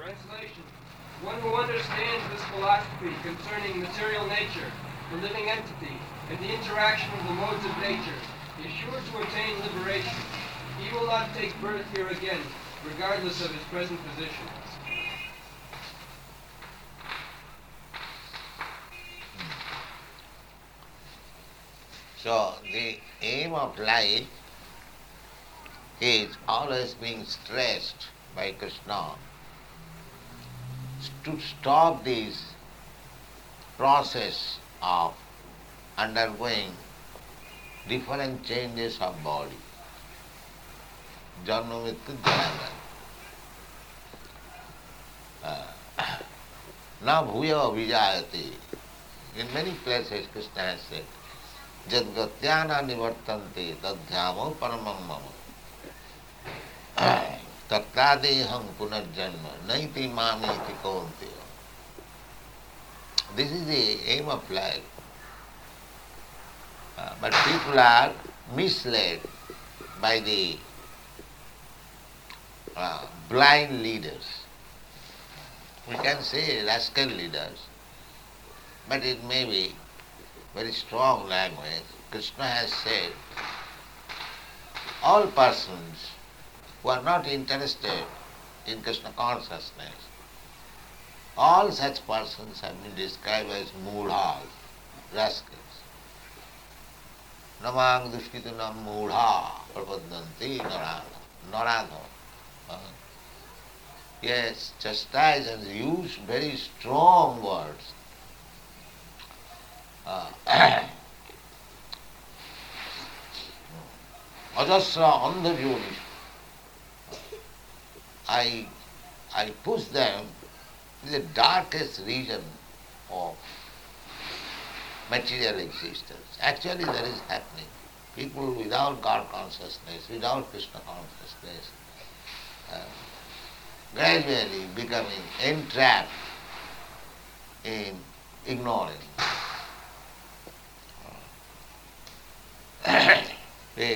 Translation. One who understands this philosophy concerning material nature, the living entity, and the interaction of the modes of nature is sure to attain liberation. He will not take birth here again, regardless of his present position. So the aim of life is always being stressed by Krishna to stop this process of undergoing different changes of body. Janma Mrityu Jara Mrana. Na bhuya vijayati. In many places Krishna has said, Jadgatyana nivartante tadhyamo paramam mama. Tattadeham punarjanma naiti mamiti kaunteya. This is the aim of life. But people are misled by the blind leaders. We can say rascal leaders, but it may be very strong language. Krishna has said, all persons who are not interested in Krishna consciousness, all such persons have been described as moodhas, rascals. Namang dushkitunam moodha prapadanti narado. Yes, chastise and use very strong words. Ajasra andhajonis. I push them in the darkest region of material existence. Actually, that is happening. People without God consciousness, without Krishna consciousness, gradually becoming entrapped in ignorance.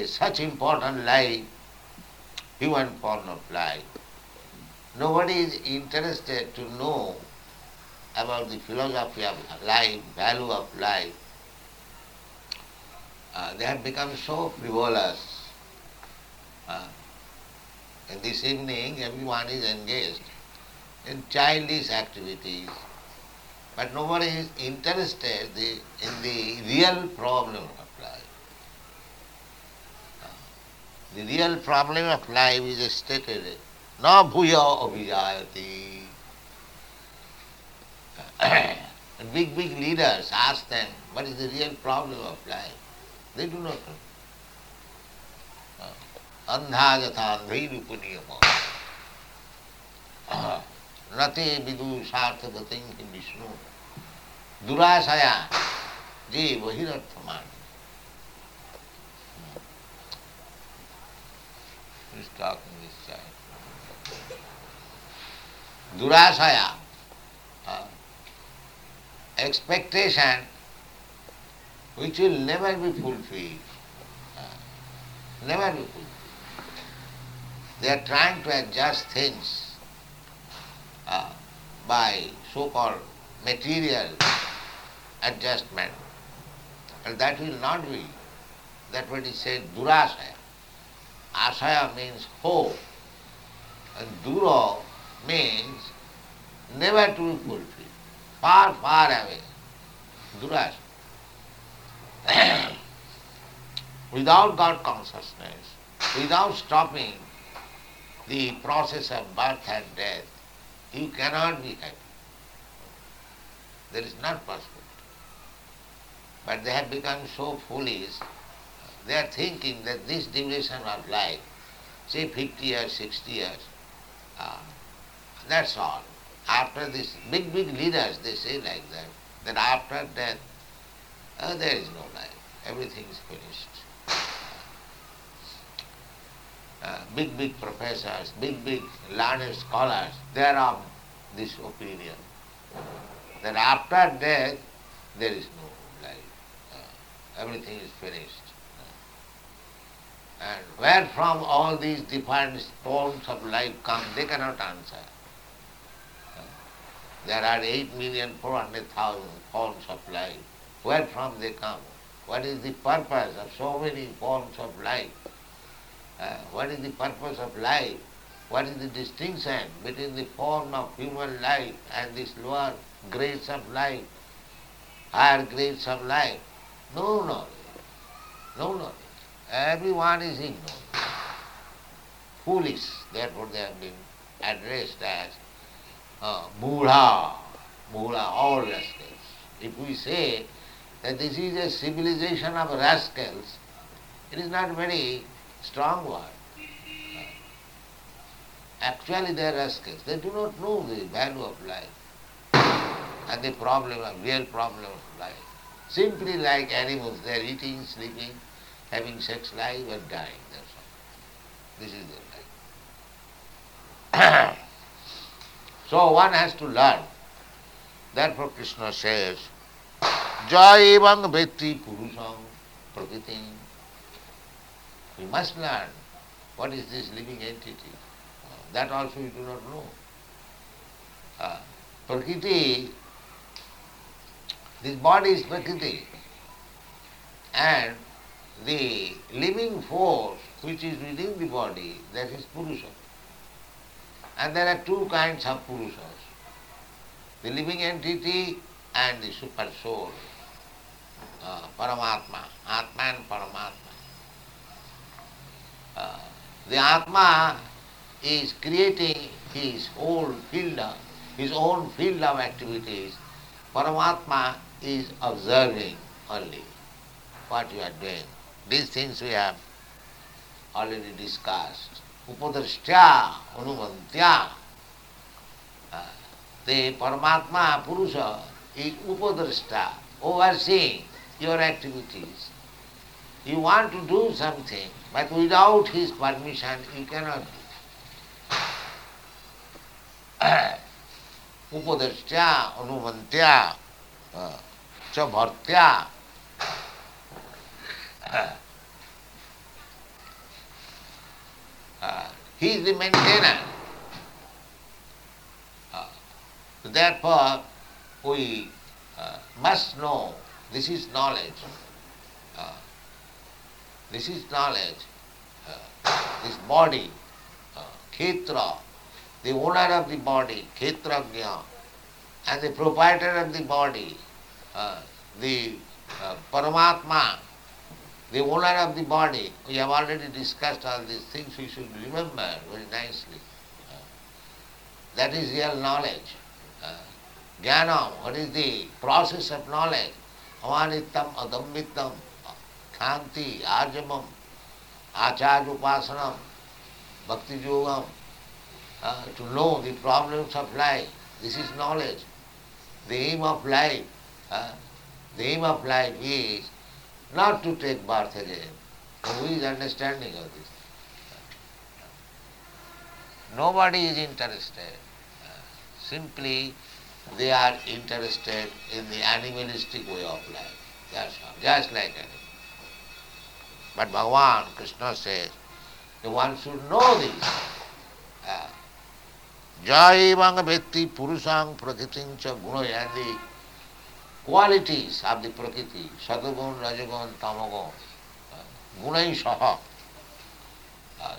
Such important life, human form of life. Nobody is interested to know about the philosophy of life, value of life. They have become so frivolous. And this evening everyone is engaged in childish activities, but nobody is interested in the real problem of life. The real problem of life is stated, na bhuya abhijayati. Big leaders ask them, what is the real problem of life? They do not know. Andha jatha andhairupanyama. Nate vidu sarthagatim ki Vishnu. Durasaya je vahirarthaman. Who is talking this child? Durasaya. Expectation which will never be fulfilled. Never be fulfilled. They are trying to adjust things by so-called material adjustment. And that will not be. That's what is said, durasaya. Asaya means hope. And dura means never to be fulfilled. Far, far away. Durasaya. Without God consciousness, without stopping the process of birth and death, you cannot be happy. That is not possible. But they have become so foolish, they are thinking that this duration of life, say 50 years, 60 years, that's all. After this, big leaders, they say like that after death, there is no life. Everything is finished. Big professors, big learned scholars, they are of this opinion that after death there is no life. Everything is finished. And where from all these different forms of life come, they cannot answer. There are 8,400,000 forms of life. Where from they come? What is the purpose of so many forms of life? What is the purpose of life? What is the distinction between the form of human life and these lower grades of life, higher grades of life? No knowledge. No knowledge. Everyone is ignorant. Foolish. Therefore they have been addressed as Mudha. Mudha, all rascals. If we say that this is a civilization of rascals, it is not very strong word. Actually they are rascals. They do not know the value of life and the real problem of life. Simply like animals, they are eating, sleeping, having sex life and dying. That's all. This is their life. So one has to learn. Therefore Krishna says, Jaivang Vetti Purusam Prakritim. We must learn what is this living entity. That also you do not know. Prakriti, this body is Prakriti, and the living force which is within the body, that is Purusha. And there are two kinds of Purushas, the living entity and the super soul, Paramatma, Atma and Paramatma. The Atma is creating his own field of activities. Paramatma is observing only what you are doing. These things we have already discussed. Upadrashtya, anuvantya. The Paramatma Purusha is upadrashta, overseeing your activities. You want to do something, but without his permission you cannot do. Upadrashtya, anuvantya, cha bhartya. He is the maintainer. Therefore, we must know, this is knowledge. This is knowledge. This body, Khetra, the owner of the body, Khetrajna, and the proprietor of the body, the Paramatma, the owner of the body. We have already discussed all these things, we should remember very nicely. That is real knowledge. Jnana, what is the process of knowledge? Amanittam, adammittam, khanti, arjamam, acharupasanam, bhakti yogam, to know the problems of life. This is knowledge. The aim of life, is not to take birth again. Who is understanding of this? Nobody is interested. Simply they are interested in the animalistic way of life. That's all. Just like animals. But Bhagavan, Krishna says, one should know this. Jaivang Vetti Purusang Prakritim cha Gunaya, and the qualities of the Prakriti, Satagun, Rajagun, Tamagun, Gunai Saha.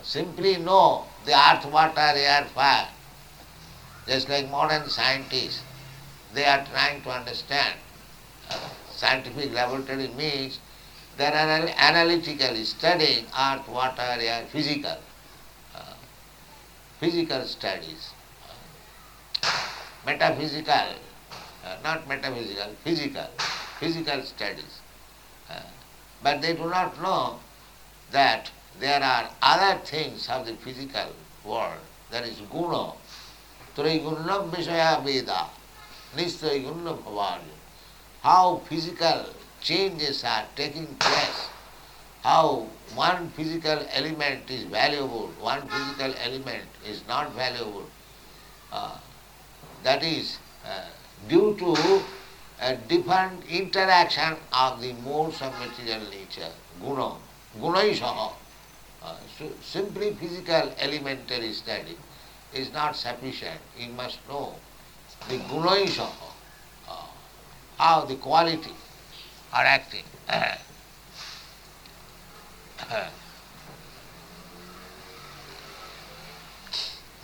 Simply know the earth, water, air, fire. Just like modern scientists, they are trying to understand. Scientific laboratory means they are analytically studying earth, water, air, physical studies. Metaphysical, not metaphysical, physical studies. But they do not know that there are other things of the physical world. There is guna, trigunna vishaya veda, nistayigunna bhavani. How physical changes are taking place, how one physical element is valuable, one physical element is not valuable. That is due to a different interaction of the modes of material nature, guna, gunaisaha. So simply physical elementary study is not sufficient. You must know the gunaisha, how the quality are acting.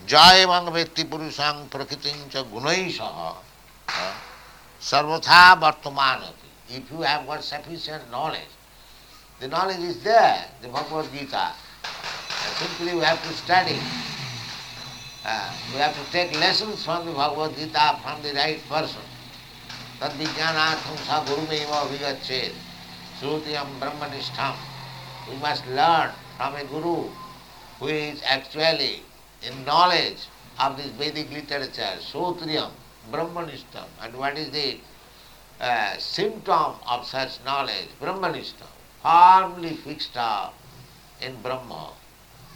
Jayavang vetti purusang prakritim cha gunaisha sarvatha vartamanati. If you have got sufficient knowledge, the knowledge is there, the Bhagavad Gita. And simply we have to study. We have to take lessons from the Bhagavad Gita from the right person. Tad vijnanatham sa gurumeva vigachet srutiyam brahmanishtham. We must learn from a guru who is actually in knowledge of this Vedic literature, Sotriyam, Brahmanishtam. And what is the symptom of such knowledge? Brahmanishtam, firmly fixed up in Brahma.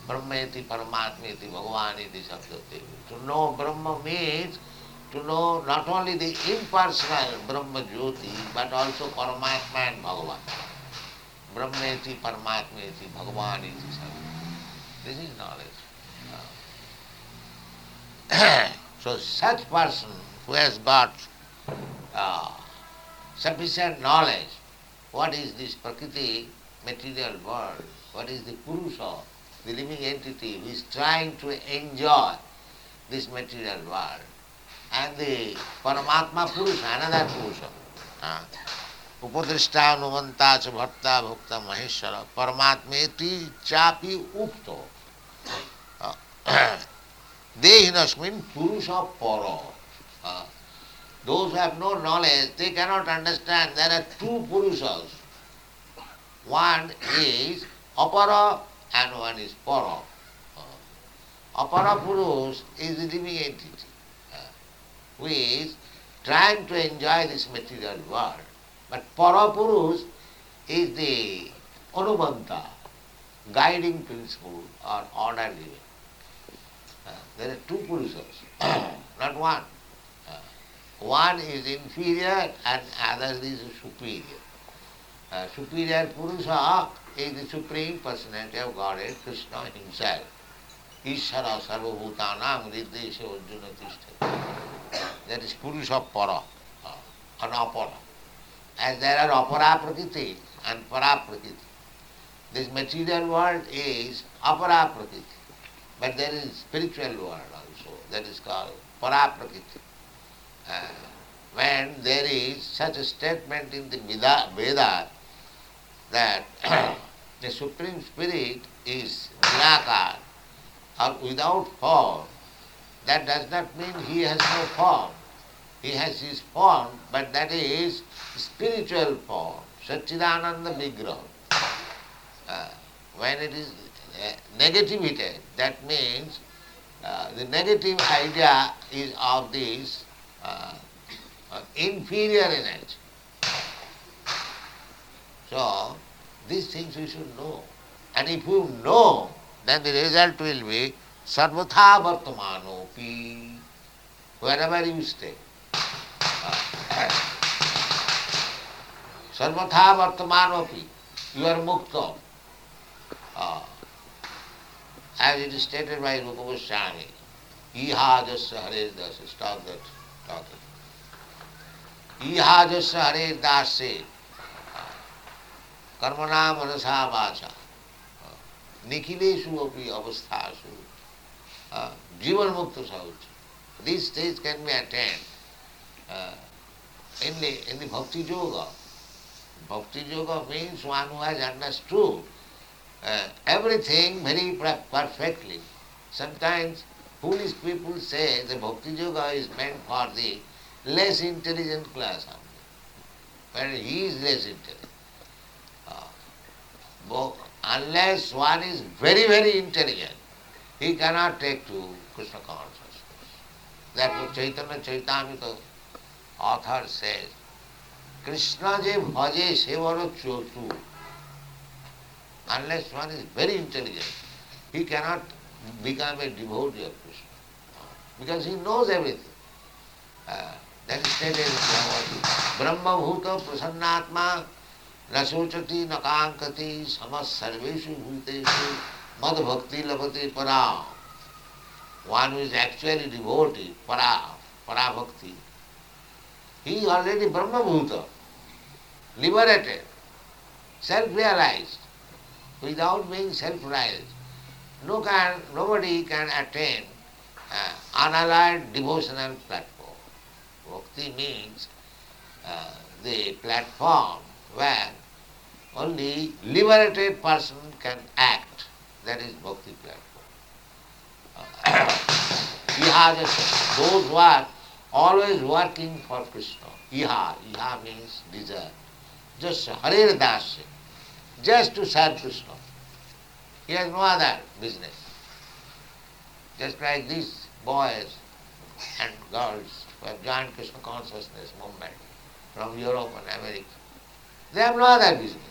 Brahmeti Paramatmeti Bhagavaniti Sabdati. To know Brahma means to know not only the impersonal Brahma Jyoti, but also Paramatma and Bhagavan. Brahmeti Paramatmeti Bhagavaniti Sabdati. This is knowledge. So such person who has got sufficient knowledge, what is this Prakriti, material world, what is the Purusha, the living entity who is trying to enjoy this material world, and the Paramatma Purusha, another Purusha. Upadrishta Anumanta cha bhatta bhukta maheshwara Paramatmeti chapi upto. Dehinasmin Purusha Para. Those who have no knowledge, they cannot understand there are two Purushas. One is Apara and one is Para. Apara Purush is the living entity who is trying to enjoy this material world. But Para Purush is the Anumanta, guiding principle or order living. There are two Purushas, not one. One is inferior and other is superior. Superior Purusha is the Supreme Personality of Godhead, Krishna himself. Ishara Sarvabhutanam Riddesha Arjuna Tishta. That is Purusha Para, Anapara. As there are Apara Prakriti and Para Prakriti. This material world is Apara Prakriti. But there is spiritual world also, that is called Para Prakriti. When there is such a statement in the Veda that the Supreme Spirit is Nirakar or without form, that does not mean he has no form. He has his form, but that is spiritual form, Satchidananda Vigraha. When it is negativity, that means the negative idea is of this inferior energy. So, these things we should know. And if you know, then the result will be sarvatha vartamanopi, wherever you stay. Sarvatha vartamanopi, you are mukta. As it is stated by Rupa Goswami, Iha jasya hare dasa, stop that talking. Iha jasya hare dasa, karmana manasa vacha, nikhileshu api avasthasu, jivan mukta saucha. These states can be attained in the Bhakti Yoga. Bhakti Yoga means one who has understood everything very perfectly. Sometimes foolish people say the Bhakti Yoga is meant for the less intelligent class only. But he is less intelligent. Unless one is very, very intelligent, he cannot take to Krishna consciousness. Therefore Chaitanya Chaitamrita author says, Krishna je bhaje sevara chotu. Unless one is very intelligent, he cannot become a devotee of Krishna. Because he knows everything. That is stated in Bhagavad. Brahma bhuta prasannatma nasochati nakankati samas sarveshu bhuteshu mad bhakti labhate para. One who is actually devotee, para, parabhakti, he is already Brahma-bhuta, liberated, self-realized, without being self-realized. Nobody can attain unallied devotional platform. Bhakti means the platform where only liberated person can act. That is bhakti platform. Those who are always working for Krishna. Iha means desire. Just Hare Das, just to serve Krishna. He has no other business. Just like these boys and girls who have joined Krishna consciousness movement from Europe and America, they have no other business.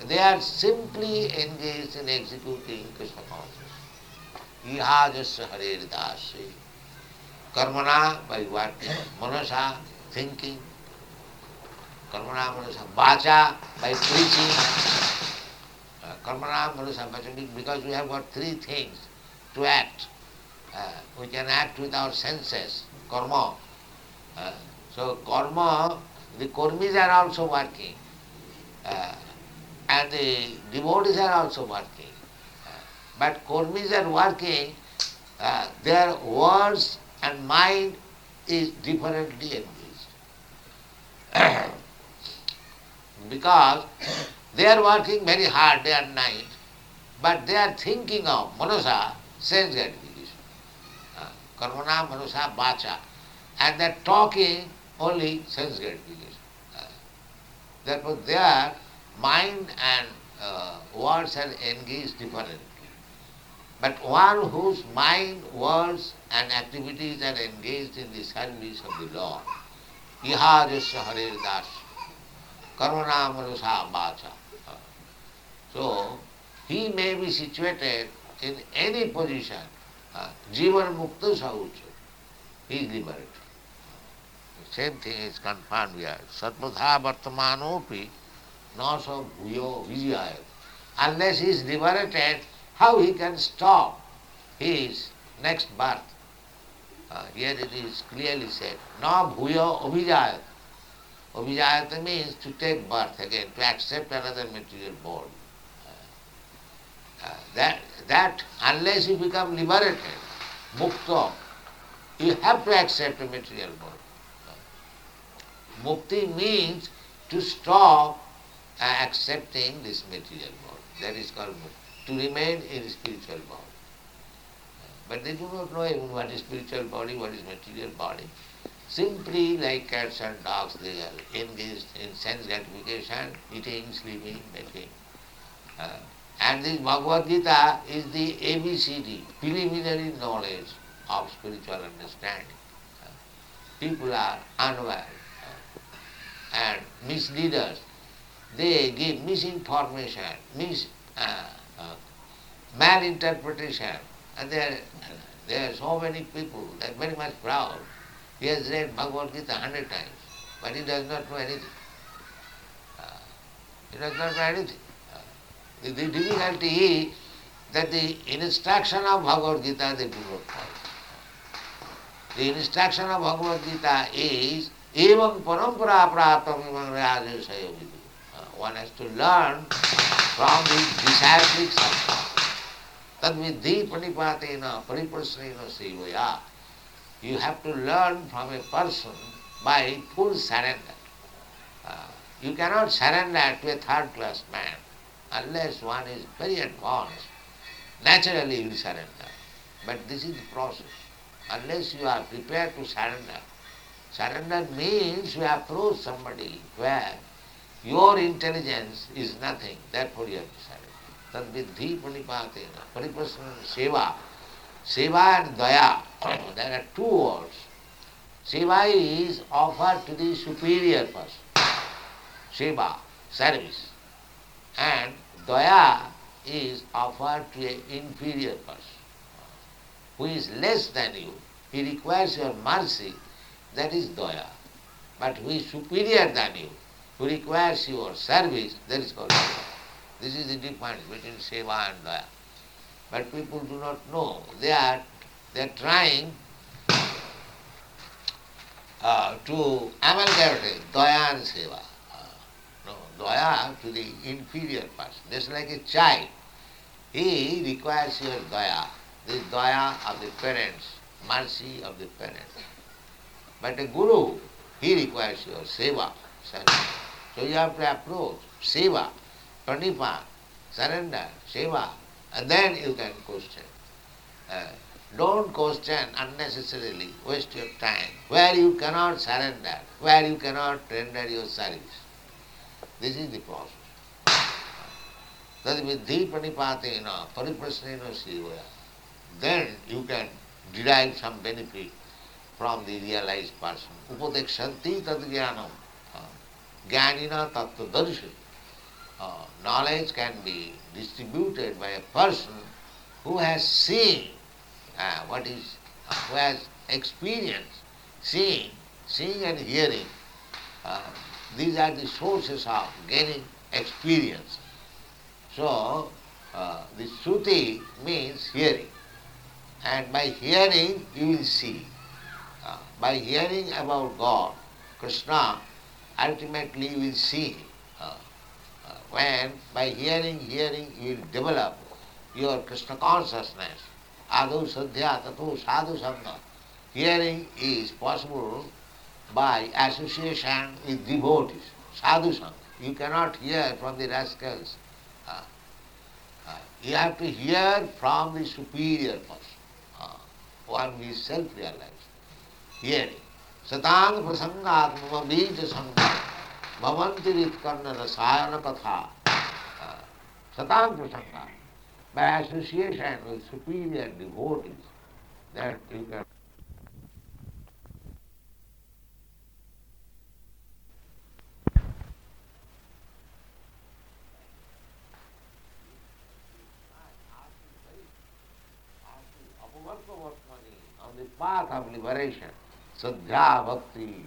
They are simply engaged in executing Krishna consciousness. Iha jasya Hare Dasi. Karmana by working, manasa thinking, karmana manasa vacha by preaching, karmana manasa vacha, because we have got three things to act. We can act with our senses, karma. So karma, the karmis are also working, and the devotees are also working. But karmis are working, their words and mind is differently engaged. Because they are working very hard day and night, but they are thinking of manasa, sense gratification. Karmana, manasa, vacha. And they are talking only sense gratification. Therefore their mind and words are engaged differently. But one whose mind, words and activities are engaged in the service of the Lord, iha jasya Hare Das, karmana manusa vacha. So he may be situated in any position, jivan mukta saucha, he is liberated. The same thing is confirmed here. Satpatha vartamanopi nasa bhuyo vijayat. Unless he is liberated, how he can stop his next birth? Here it is clearly said, na bhuya abhijayat. Abhijayat means to take birth again, to accept another material body. That unless you become liberated, mukta, you have to accept a material body. Mukti means to stop accepting this material body. That is called mukti, to remain in spiritual body. But they do not know even what is spiritual body, what is material body. Simply like cats and dogs, they are engaged in sense gratification, eating, sleeping, making. And this Bhagavad Gita is the ABCD, preliminary knowledge of spiritual understanding. People are unaware and misleaders. They give misinformation, malinterpretation. And there are so many people, they are very much proud. He has read Bhagavad Gita 100 times, but he does not know anything. He does not know anything. The difficulty is that the instruction of Bhagavad Gita they do not follow. The instruction of Bhagavad Gita is evam parampara praptam imam rajasaya vidu. One has to learn from the disciplic samsara. Tad vidhi panipatena pariprasnena sevaya. You have to learn from a person by full surrender. You cannot surrender to a third class man unless one is very advanced. Naturally you will surrender. But this is the process. Unless you are prepared to surrender. Surrender means you approach somebody where your intelligence is nothing. Therefore you have to surrender. Tad vidhi panipatena pariprasnena seva. Seva and daya, there are two words. Seva is offered to the superior person. Seva, service. And daya is offered to an inferior person who is less than you. He requires your mercy, that is daya. But who is superior than you, who requires your service, that is called daya. This is the difference between seva and daya. But people do not know. They are trying to amalgamate daya and seva. No, daya to the inferior person. Just like a child. He requires your daya, the daya of the parents, mercy of the parents. But a guru, he requires your seva, surrender. So you have to approach seva, pranipa, surrender, seva, and then you can question. Don't question unnecessarily, waste your time, where you cannot surrender, where you cannot render your service. This is the process. That viddhi pranipatena pariprasnena sivaya. Then you can derive some benefit from the realized person. Upadekshanti tad jnanam. Jnanina tattva darshan. Knowledge can be distributed by a person who has seen who has experienced seeing and hearing. These are the sources of gaining experience. So, the Shruti means hearing. And by hearing, you will see. By hearing about God, Krishna, ultimately you will see Him. When by hearing, you will develop your Krishna consciousness. Adu sadhya tato sadhu sangha. Hearing is possible by association with devotees, sadhu sangha. You cannot hear from the rascals. You have to hear from the superior person, one who is self-realized. Hearing. Satang prasangat mama bija sangha bhavanti ritkarna rasayana katha. Satang prasangat. By association with superior devotees, that you can on the path of liberation. Sadhya bhakti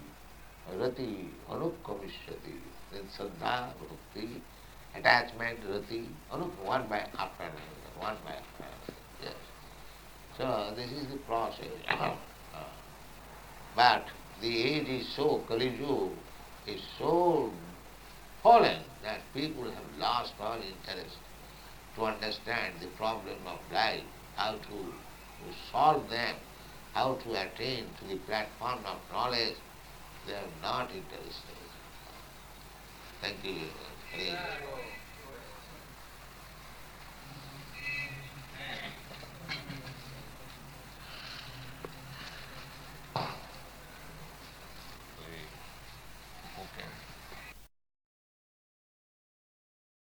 rati anukamishyati. Then sadhya bhakti, attachment, rati, one by after another, one by after another. Yes. So this is the process. But the age is so, Kali Yuga is so fallen that people have lost all interest to understand the problem of life, how to solve them, how to attain to the platform of knowledge. They are not interested. Thank you very much.